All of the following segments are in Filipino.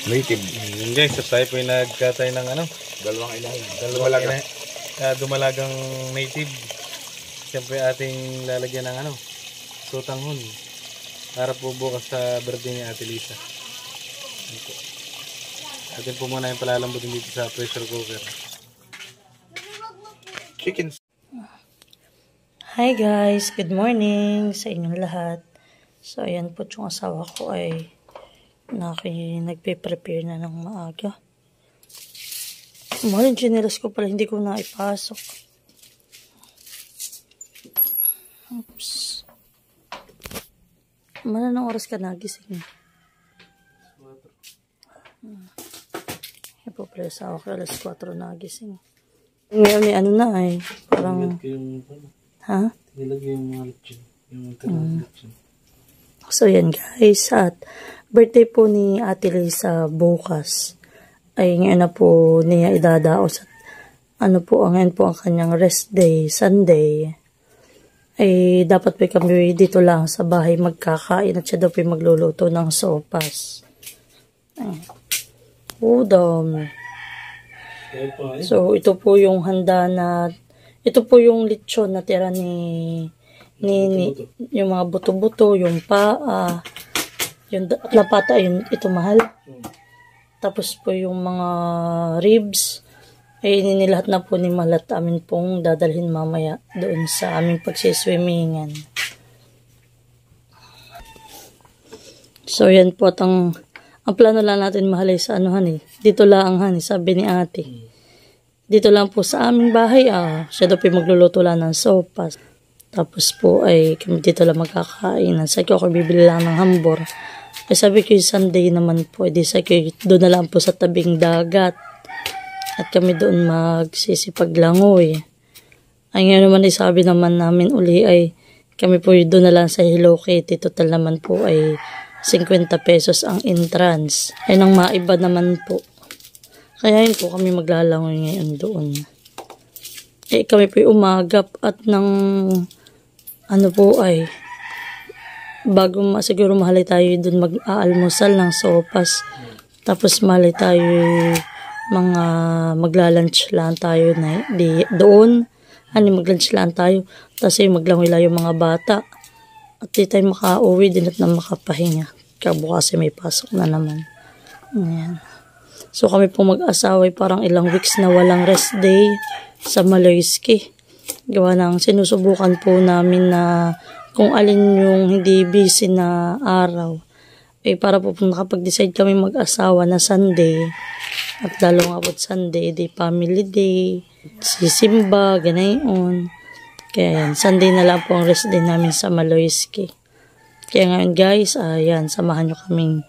Native. Guys, so tayo po yung nagkatay ng ano? Dumalagang native. Siyempre ating lalagyan ng ano? Sotanghon. Para po bukas sa birthday ni Ate Lisa. Atin po muna yung palalambutin dito sa pressure cooker. Chicken. Hi guys, good morning sa inyong lahat. So ayan po yung asawa ko ay nagpe-prepare na ng maaga. Mahal yung chinelas ko pala, hindi ko na ipasok. Oops. Mana ng oras ka nagising? Yan po pala asawa ko, alas 4 nagising. Ngayon may ano na ay, parang... Ha? Nilagay yung mga lechon. Yung lechon. So yan guys, at birthday po ni Ate Lisa bukas. Ay ngayon na po niya idadaos at ano po, ngayon po ang kanyang rest day, Sunday. Ay dapat po kami dito lang sa bahay magkakain at siya daw po magluluto ng sopas. Udom. So ito po yung handa na, ito po yung lechon na tira ni yung mga buto-buto, yung paa, yung lapata, ito mahal. Tapos po yung mga ribs, ay ninilahat na po ni Malat amin pong dadalhin mamaya doon sa aming pagsiswimmingan. So yan po at ang plano lang natin mahal sa ano hani, dito lang hani, sabi ni ate. Dito lang po sa aming bahay, siya daw po magluluto lang ng sopas. Tapos po ay kami dito lang magkakain. Sabi ko bibili lang ng hambor. Ay sabi ko yung Sunday naman po. Di sabi ko doon na lang po sa tabing dagat. At kami doon magsisipaglangoy. Ay ngayon naman ay sabi naman namin uli ay kami po doon na lang sa Hello Kitty. Total naman po ay 50 pesos ang entrance. Ay nang maiba naman po. Kaya yun po kami maglalangoy ngayon doon. Eh kami po umagap at ng ano po ay bago siguro mahalay tayo doon mag-aalmusal ng sopas. Tapos mahalay tayo mga magla-lunch lang tayo na doon. Mag-lunch lang tayo. Tapos maglangoy lang yung mga bata. At di tayo makauwi din at na makapahinga. Kabukas may pasok na naman. Ayan. So kami po mag-asawa parang ilang weeks na walang rest day sa Maloyski. Gawa ng sinusubukan po namin na kung alin yung hindi busy na araw. Eh para po nakapag-decide kami mag-asawa na Sunday. At lalo nga po Sunday, di family day, sisimba, ganayon. Kaya yan, Sunday na lang po ang rest day namin sa Maloyski. Kaya ngayon guys, ayan, samahan nyo kaming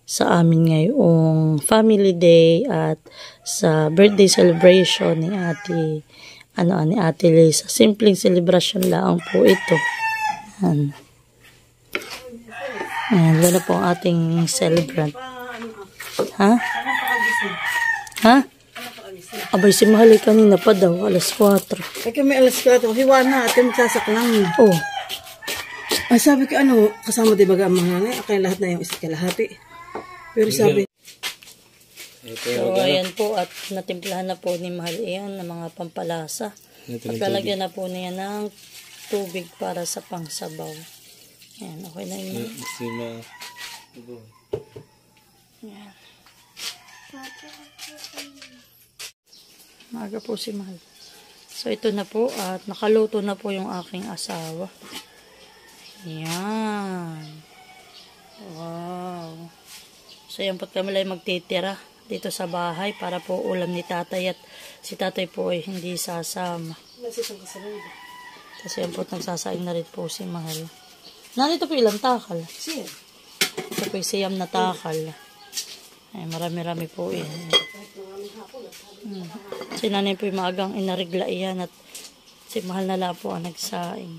sa amin ngayong family day at sa birthday celebration ni Ate Lisa. Simpleng celebration lang po ito. Ayan. Ayan, wala po ang ating celebrant. Ha? Ha? Abay, si Mahali kanina pa daw, alas 4. Ay kami alas 4, hiwa na, at kami sasaklang. Oh. Ay sabi ko kasama di baga ang mga nanay, kaya lahat na yung isa't kalahati. Pero sabi. So, ayan po, at natimplahan na po ni Mahal iyan ng mga pampalasa. At lalagyan na po niya ng tubig para sa pangsabaw. Ayan, okay na yun. Ayan. Maaga po si Mahal. So, ito na po, at nakaluto na po yung aking asawa. Ayan. Wow. So, yan po kami lang magtitira dito sa bahay para po ulam ni tatay at si tatay po ay hindi sasama. Kasi yan po nagsasaing na rin po si Mahal. Narito po ilang takal? Siya. Ito po yung siyam na takal. Ay, marami-rami po yan. Si nanay po yung maagang inarigla iyan at si Mahal na lang po ang nagsaing.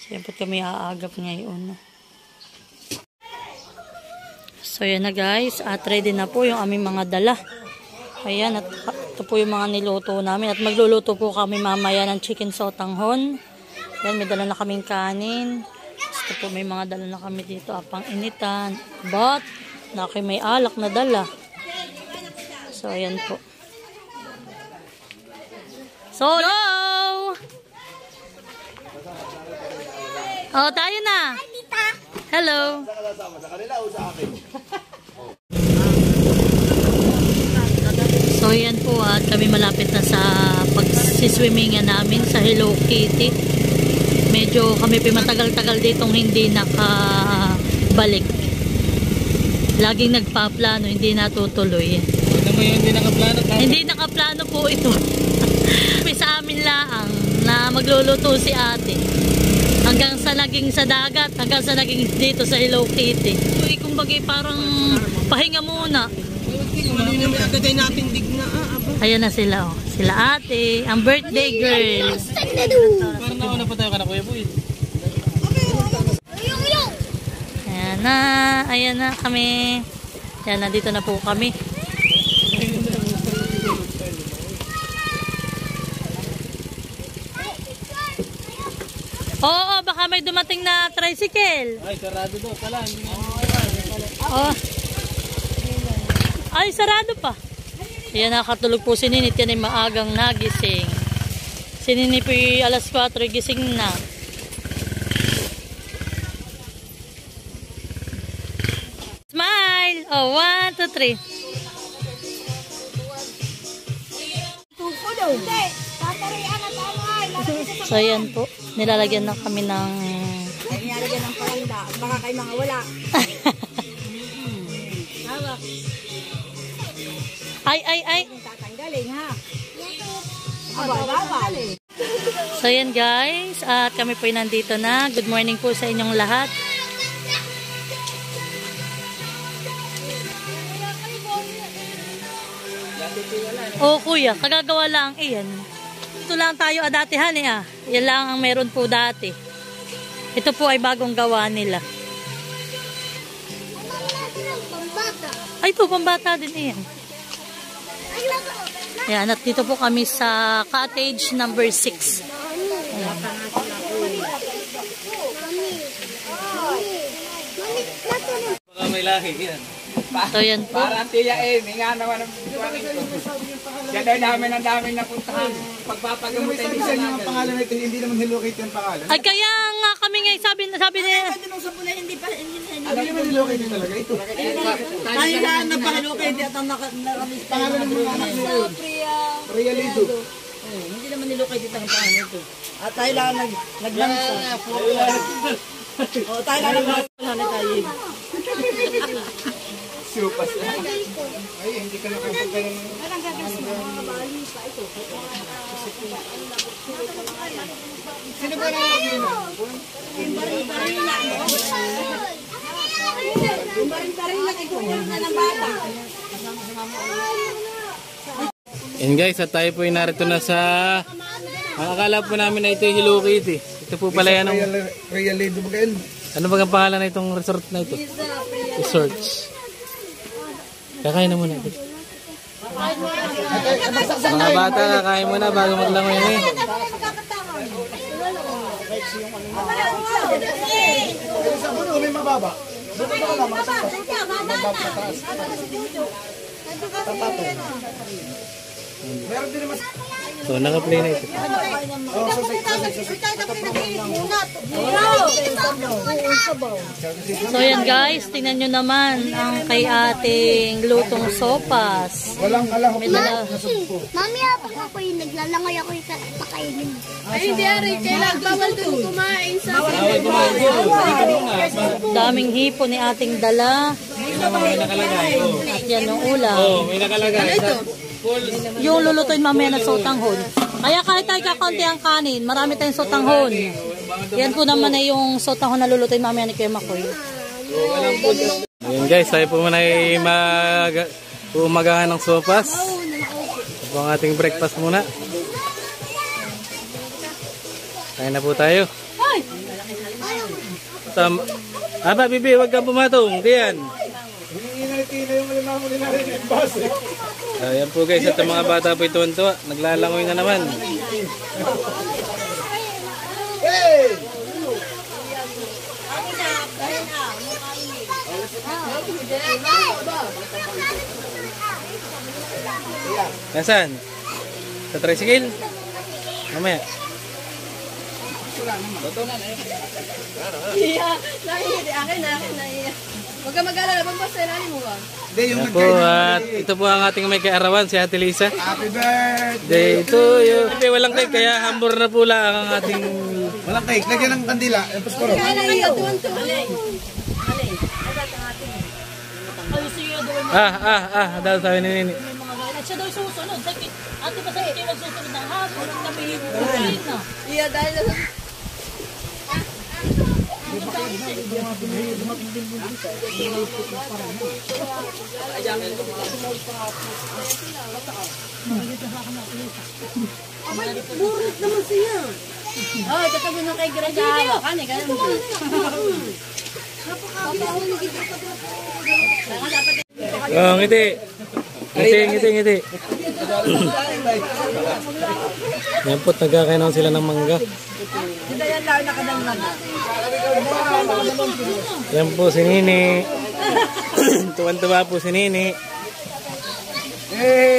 So, yan po kami aagap ngayon. So, yan na guys. At ready na po yung aming mga dala. Ayan. At ito po yung mga niluto namin. At magluluto po kami mamaya ng chicken sotanghon. Yan. May dala na kaming kanin. Ito po may mga dala na kami dito. Apang initan. But, Naki may alak na dala. So, ayan po. So, hello! Oh, tayo na. Hello. So, yan po at kami malapit na sa pagsiswimmingan namin sa Hello Kitty. Medyo kami matagal-tagal ditong hindi nakabalik. Laging nagpaplano, hindi natutuloy. Ano mo yun, hindi nakaplano? Hindi nakaplano po ito. Sa amin laang na magluluto si ate. Hanggang sa naging sa dagat, hanggang sa naging dito sa Hello Kitty. Uy, kumbaga parang pahinga muna. Ayan na sila, oh. Sila ate, ang birthday girl. Parang nauna pa tayo ka na, Kuya Boy. Ayan na kami. Ayan na, dito na po kami. Oo, baka may dumating na tricycle. Ay, sarado daw pala. Oh. Ay, sarado pa. Ayan, nakatulog po si Ninit. Yan ay maagang nagising. Si Ninit po alas 4 gising na. Smile! Oh, 1, 2, 3. So, ayan po. Nilalagyan na kami ng... Nilalagyan ng parinda. Baka kayo mga wala. Ay! Tatanggalin ha. Bawal. So, ayan guys. At kami po nandito na. Good morning po sa inyong lahat. Oh, kuya. Kagagawa lang. Ayan. Ito lang tayo datihan Yan lang ang meron po dati. Ito po ay bagong gawa nila. Ay, ito pambata din Ayan, at dito po kami sa cottage number 6. Ayan. Baka may lahi yan. So, yan po. Parang tiyain, nga naman ang buwan ito. Kaya daw namin ang daming napuntahan. Pagpapagamutin din sa natin. Pangalan nito, hindi naman Hello Kitty ang pangalan. Ay, kaya nga kami nga sabi niya. Ano naman Hello Kitty talaga ito? Tayo na napahalo kayo di at ang nakamiss tayo. Pangalan ng mga anak nyo yun. Rhea Lido. Hindi naman nilo kayo dito ang paano ito. At tayo lang naglansa. O, tayo lang naglansa na tayo. Supas na. Ay, hindi ka nakapagkaroon ng... Sino ba na yun? And guys, at tayo po narito na sa... Ang akala po namin na ito yung Hello Kitty. Ito po pala yan ang... Rhea Lido ba kayo? Ano ba ang pangalan na itong resort na ito? Resorts. Kakain na muna ito. Mga bata, kakain muna bago maglangoy yan Sa puno, may mababa. Meron din naman. So, naka-play na ito. So, yan guys. Tingnan nyo naman ang kay ating lutong sopas. Walang alam. May dala. Mami, pag ako yung naglalangoy ako yung pakainin. Ay, hindi ari. Kailan bawal dun kumain sa... Daming hipo ni ating dala. May nakalagay. At yan yung ulam. Oh, may nakalagay. Yung lulutuin mamaya na sotanghon. Kaya kahit tayo kakunti ang kanin, marami tayong sotanghon. Yan po naman ay yung sotanghon na lulutuin mamaya ni Kuya Makoy. Ayan guys, tayo po muna ay umagahan ng sopas. Ito ang ating breakfast muna. Kain na po tayo. Aba, bibi, huwag kang pumatong. Diyan. Ayan po guys, at mga bata po ito naglalangoy na naman. Nasaan? Sa tricycle? Mamaya. Iya, akin na. Huwag ka mag-alala, pampasta ilalim mo ba? Hindi, yung Yan po, at ito po ang ating may kaarawan, si Ate Lisa. Happy birthday! Day to you. Kasi walang cake, kaya hambur na po lang ang ating... Walang cake, lagyan ng kandila. Yung paskoro. Kaya na iya, tuwan-tuwan. Dahil sabi ni Nini. Siya daw susunod. Ate pa sa kayo nagsusunod ng hapon. Ang nabihig na. Iya, dahil na Burot naman siya. oh, tatabi mo kay Greg hawakan eh. Ganun mo. Oh, ngiti. Ngiti. Yan po, nagkakainan sila ng mangga. Hindi yan lang nakadanglan. Yan po si Nini. Tuwan-tuwa po si Nini.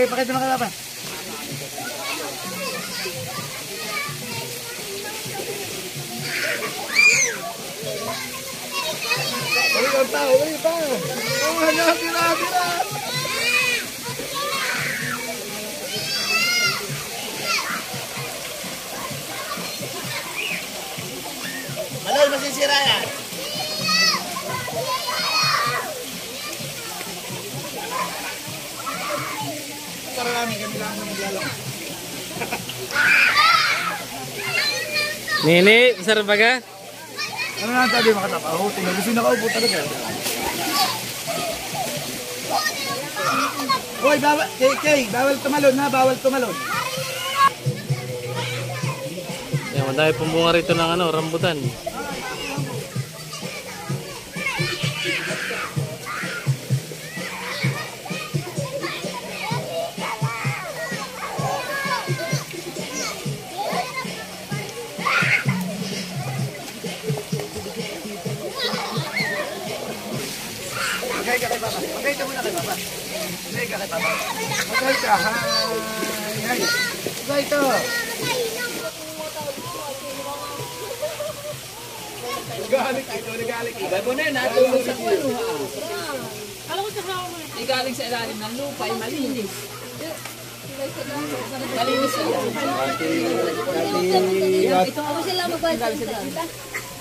Pakita mo ka pa. Uli pa. Oh, tira. Malay, masisira yan. Para namin kami lang maglalak. Nini, sarap ba ka? Ano na sabi makatapa? Oh, tingnan gusto nakaupo talaga. Hoy, bawal, Kay, bawal tumalon ha, bawal tumalon. Yan, madami pong bunga rito ng rambutan. Magay ka kay Papa. Magay ka muna kay Papa. Magay ka kay Papa. Magay ka. Hi. Magay to. Nagalik ito, nagalik. Ibay mo na yun, natulog sa puno. Di galing sa ilalim ng lupa, ay malinis. Malinis siya. Ito ako sila magbayad sa daan.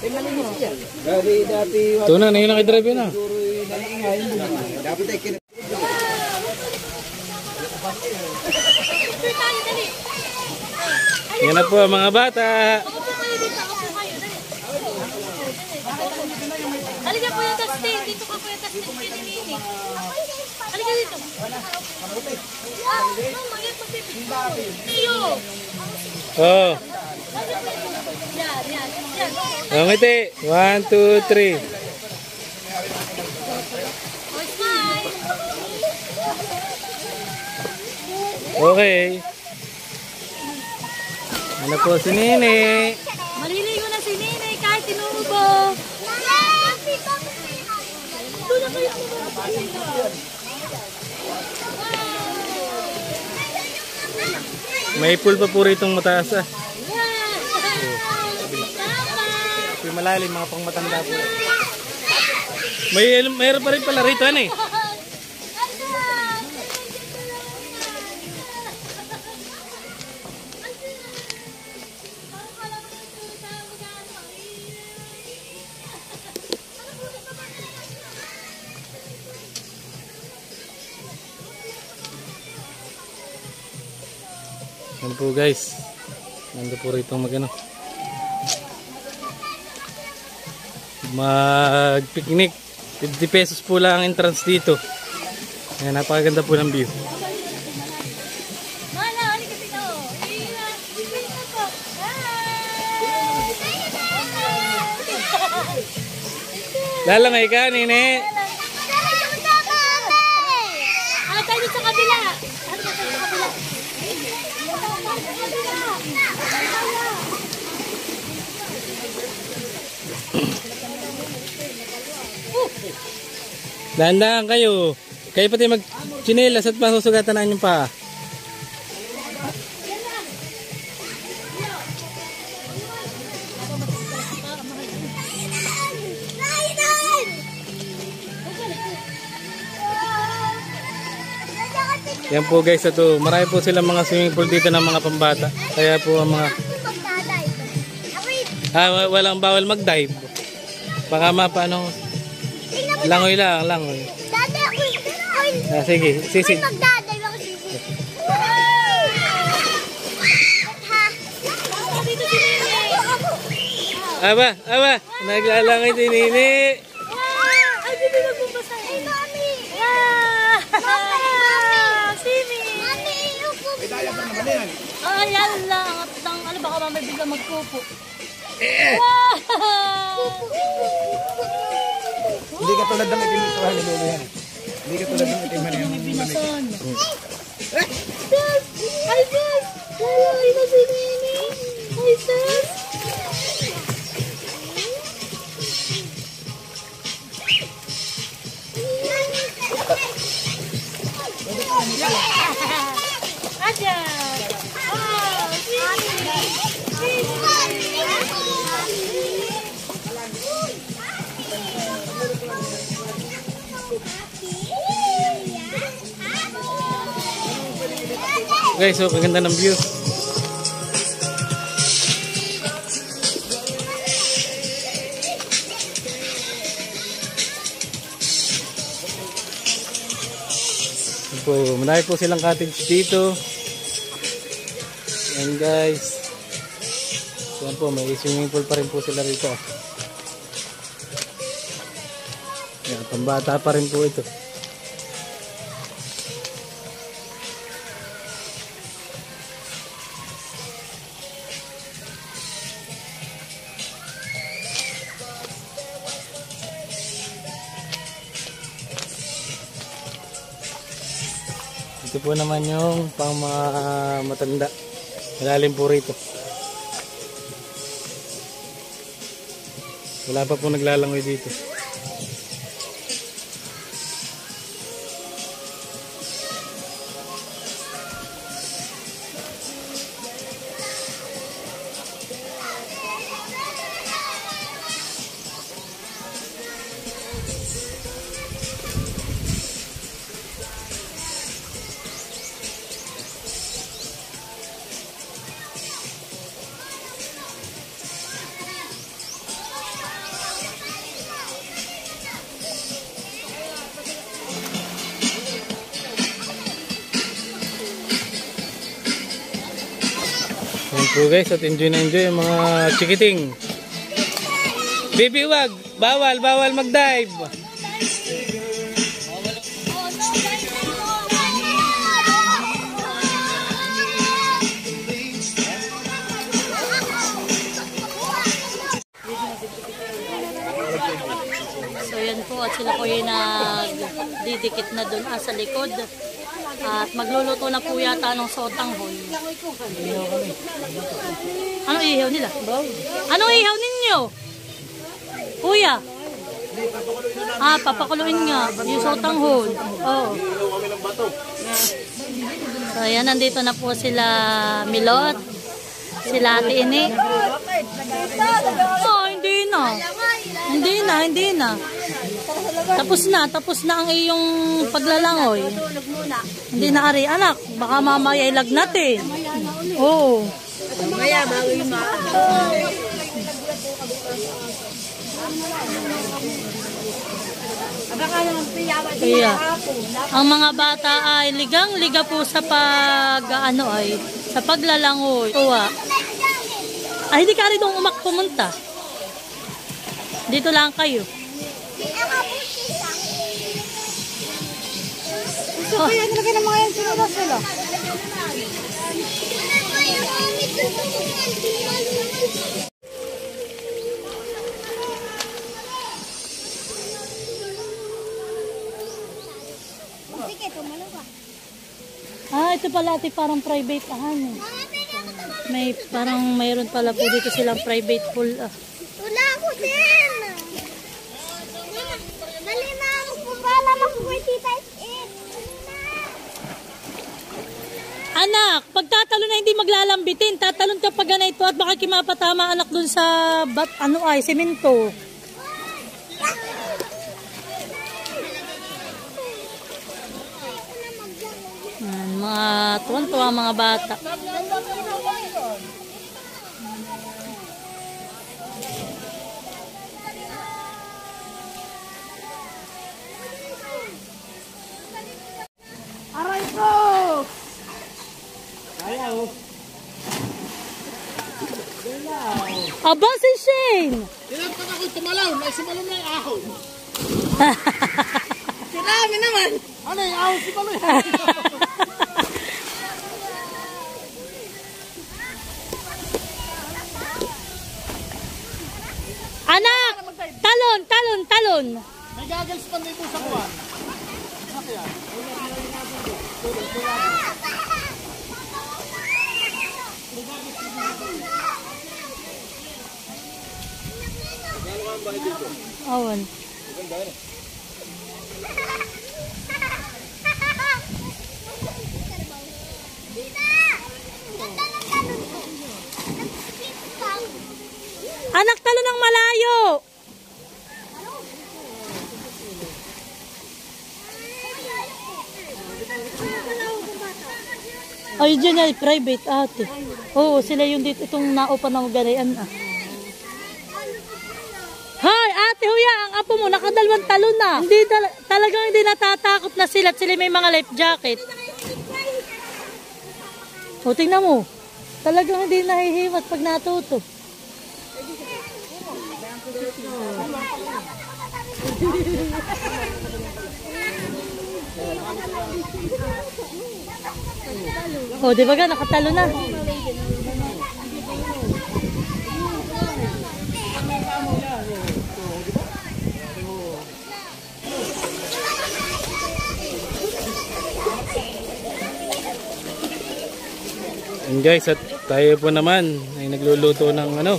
Ay malinis siya. Dati, Ito na, yung nakidrive yun ah. dapat ay kinag... Yan na po ang mga bata. Halika po yung tastin. Dito ka po yung tastin kay Nini. Halika dito. Tiyo. Oh. Yan. Ang ngiti. 1, 2, 3. Oh, smile. Okay. Ano po si Nini? Maliligo na si Nini kahit tinubo. Doon na kayo. May pool pa po rito mataas ah. May malalim, mga pang matanda po. Mayroon pa rin pala rito ano eh. Yan po guys. Nando po rito mag-picnic. 50 pesos po lang ang entrance dito. Ayan, napakaganda po ng view. Mala, halika dito. Dito po. Lalangay ka, Nini. Tayo sa kabila. Tayo sa kabila. Dahan-dahan kayo. Kayo pati mag-chinelas at masusugatan na inyong paa. Yan po guys, ito. Marami po silang mga swimming pool dito ng mga pambata. Kaya po ang mga... walang bawal mag-dive. Baka mapaano... Langoy lang, langoy. Dati ako sige, sisid. magdadive ako sisi. Aba, naglalangoy si Nini. Ay, bibi magbubasa. Ay, mami. Simi. Mami, upo. Ayan lang. At ano baka mamay bigla magpupo. Hindi ka tulad ng itim ito, ni Lolo yan. Hindi ka tulad ng itim yan. Ay, sis. Lalaki na si Nini. Ay, sis. Guys, so kaganda ng view. Marami po silang cottage dito. Yan guys. Yan po, may swimming pool pa rin po sila rito. Yan, pambata pa rin po ito. Ito po naman yung pang mga matanda. Malalim po rito. Wala pa po naglalangoy dito. Yan po guys, at enjoy na enjoy ang mga chikiting. Baby, wag! Bawal mag-dive! So yan po, at sila po yung nagdidikit na dun sa likod. At magluluto na po yata ng sotanghon. Anong ihaw nila? Anong ihaw ninyo? Kuya? Papakuluin nga. Yung sotanghon. Oh. So yan, nandito na po sila Milot. Sila Ate Ini. Oh, hindi na. Tapos na ang iyong paglalangoy. Hindi na ari, anak. Baka mamaya ilagnat eh. Oo. Mamaya, bago yung Iya. Ang mga bata ay ligang-liga po sa sa paglalangoy. Tuwa. Ay, hindi ka rin doon pumunta. Dito lang kayo. So, kaya nilagay ng mga yan sinula sila. Sige, tumalo ka. Ito pala ate, parang private May parang mayroon pala po dito silang private pool. Wala ako din. Dali na, magpapala Anak, pagtatalo na hindi maglalambitin. Tatalon ka pag ganito at baka kimapatama anak dun sa semento. Mga tuwan-tuwa mga bata. Aray ko! Aba si Shane! Tinagpag ako tumalaw, may sumalaw na yung aho. Sirami naman. Ano yung aho sumalaw? Anak! Talon, talon, talon! May gagals pa dito sa kuwan. Awan. Anak, talon ng malayo! Ay, dyan ay private ate. Oo, sila yung dito itong naupa ng ganayan ah. Hoy, ate Huya, ang apo mo nakadalawang talon na. Hindi talagang hindi natatakot na sila at sila may mga life jacket. O, tingnan mo. Talagang hindi nahihimat pag natuto. O, di ba ga, nakatalo na. And guys, at tayo po naman ay nagluluto ng ano?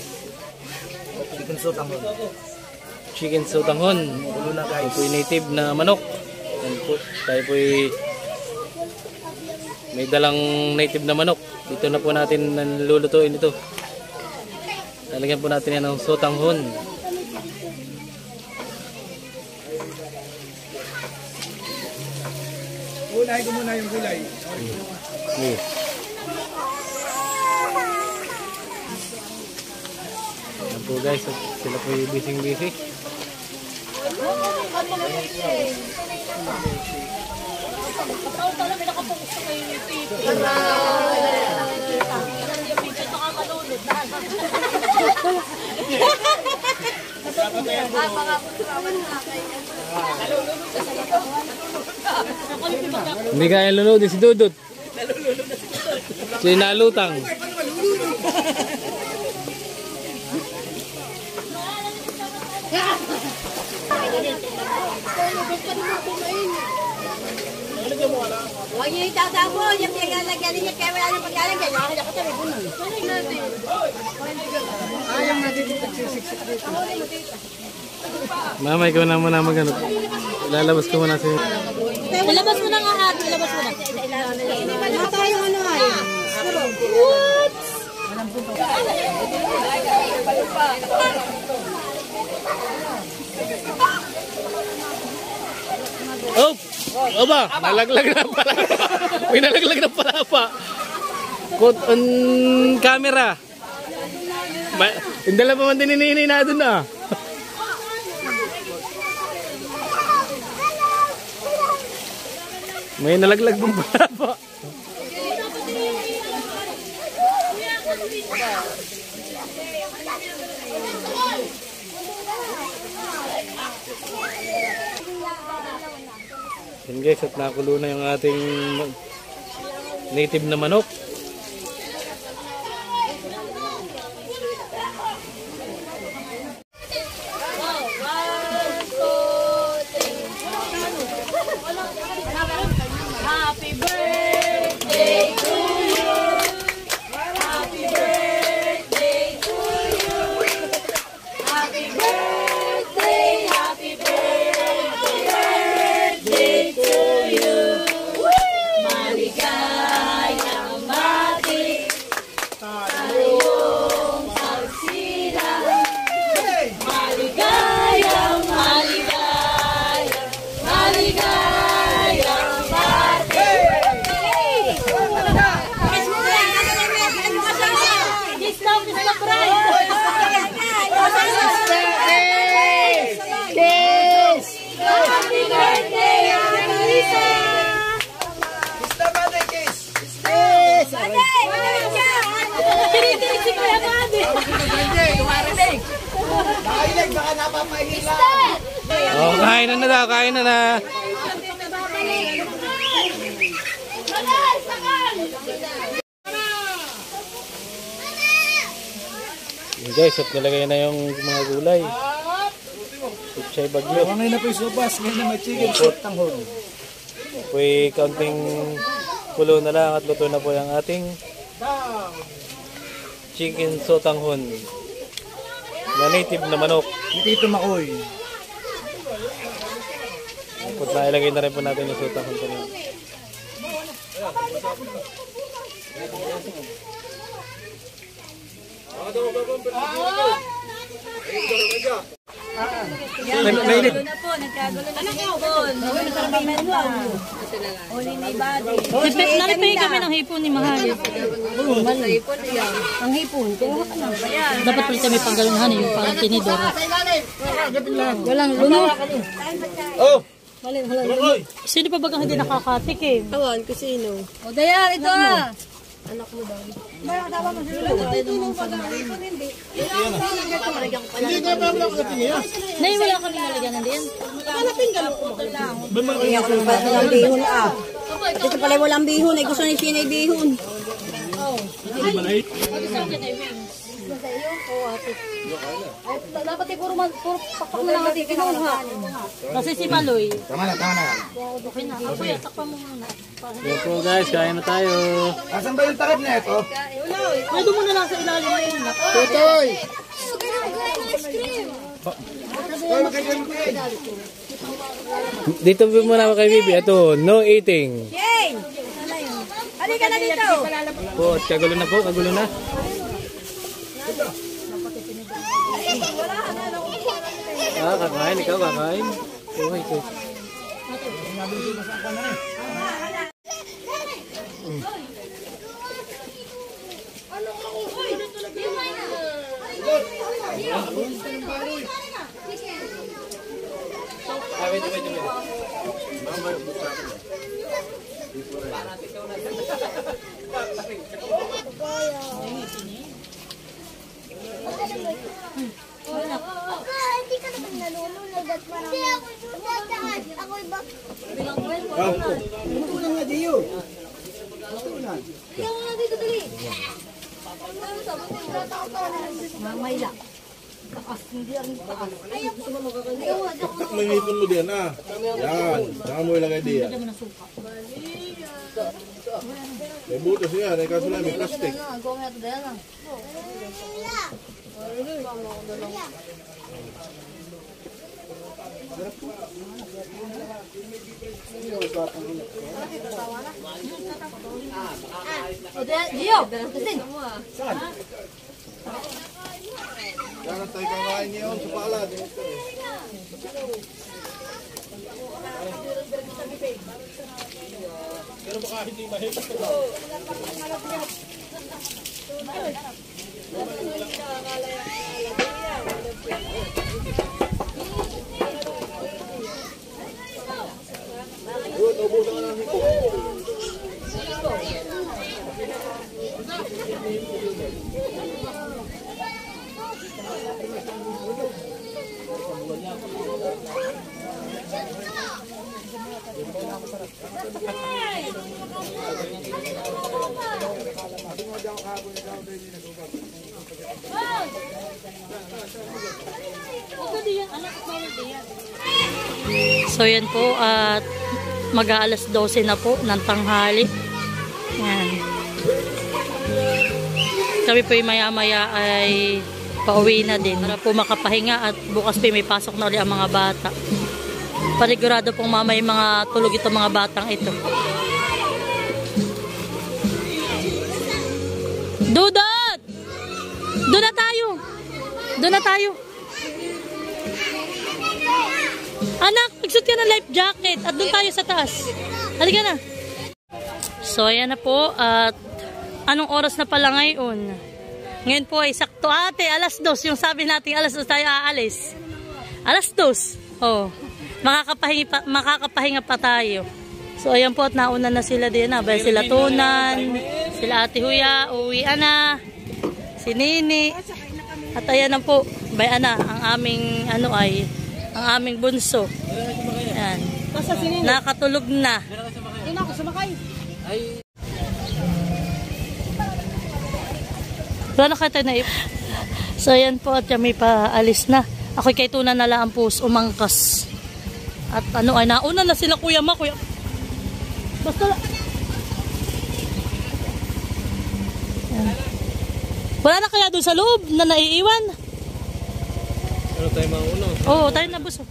Chicken sotanghon. Ito po yung native na manok. And po, tayo po may dalang native na manok. Dito na po natin nalulutuin ito. Lalagyan po natin yan ng sotanghon. Unahin ko muna yung gulay. Okay. Yan po guys, sila po yung busy. Hindi kaya lunod si Dudut. Sinalutang. Huwag niyo itatabo. Yung pinaglalagyan niya kaya wala nang paglalagyan. Nakakita ko tayo bunod. Tuloy natin. Ayaw natin dito nagsisiksik dito. Mama, ikaw na muna magano. Lalabas ko muna siya. Ilabas mo na nga ate, ilabas mo na. Wala tayong ano ay. What? Oh! Oba! Nalaglag na pala. May nalaglag na pala pa. Caught on camera. Hindi lang pa man din na doon ah. May nalaglag din pala pa. Yan guys, at nakulo na yung ating native na manok. Happy birthday to you. Happy birthday to you. Happy birthday, happy birthday to you. Maligayang papahila. Oh, kain na daw, kain na na. Guys, at nilagay na yung mga gulay. Pichay bagyo. Ngayon na po yung subas, ngayon na may chicken sotanghon. May kaunting kulo na lang at luto na po yung ating chicken sotanghon na native na manok. Dito maoy. Tapos na ilagay na rin po natin yung sotanghon kanina. Nagkagulo na po, nagkagulo na sa hipon. Uli ni Buddy. Nalipay kami ng hipon ni Mahali. Sa hipon niya. Ang hipon, kuha ka na. Ayan. Dapat pala kami panggalungan yung parang tinidor. Walang luno. Oh! Sino pa bagang hindi nakakatikim? Awan, kusino. O, Daya, ito ah. Anak mo daw. Mayroon ka mo sa lulo. Ito nung pag-arin. Hindi ka ba lang katingin? Nay, wala kami nalagyan ng diyan. Hanapin ka lang. Hindi ako nang bata ng bihon ah. Ito pala walang bihon. Ay gusto ni Sinay bihon. Dapat puro pakpak na lang natin kinuha. Kasi si Maloy. Tama na, tama na. Okay na. Ako yung takpa mo muna. Yan po guys, kain na tayo. Asan ba yung takip na ito? Ay, doon muna lang sa ilalim mo yun. Tutoy! Dito po muna ako kay Bibi. Ito, no eating. Jane! Halika na dito. Po, at kagulo na po, kagulo na. Ah, kakain, ikaw kakain. Okay, okay. Hindi ka naman nalulunod at marami. Ako iba. Tutunan nga diyo. Kaya nga dito dali. Mamay lang. Taas, hindi ang taas. May ngipon mo din, ah. Yan. Saka mo ilagay diyan. May butas yan. Ay kaso lang may plastic. Gio, kasi. Yan tayo kakain ngayon sa palad. Pero baka hindi mahirap. Ubusan ka ng hiko. So yan po at mag-aalas 12 na po ng tanghali. Yan. Kami po maya-maya ay pauwi na din para po makapahinga at bukas po may pasok na ulit ang mga bata. Panigurado pong mamay mga tulog itong mga batang ito. Dudot! Doon na tayo! Doon na tayo! Anak, magsuot ka ng life jacket at doon tayo sa taas. Halika na. So, ayan na po. At anong oras na pala ngayon? Ngayon po ay sakto ate, alas 2. Yung sabi natin, alas 2 tayo aalis. Alas 2. Oh, makakapahinga pa tayo. So, ayan po at nauna na sila din. Abay sila Tunan, sila Ate Huya, uwi na. Si Nini. At ayan na po. Babay na ang aming ano ay ang aming bunso. Yan. Nakatulog na. Hindi na ako sumakay. Wala na kayo tayo na So yan po at kami paalis na. Ako'y kay Tuna na lang po umangkas. At ano ay nauna na sila kuya ma. Kuya. Basta yan. Wala na kaya doon sa loob na naiiwan? Ano tayo mauna? Oo, tayo na buso.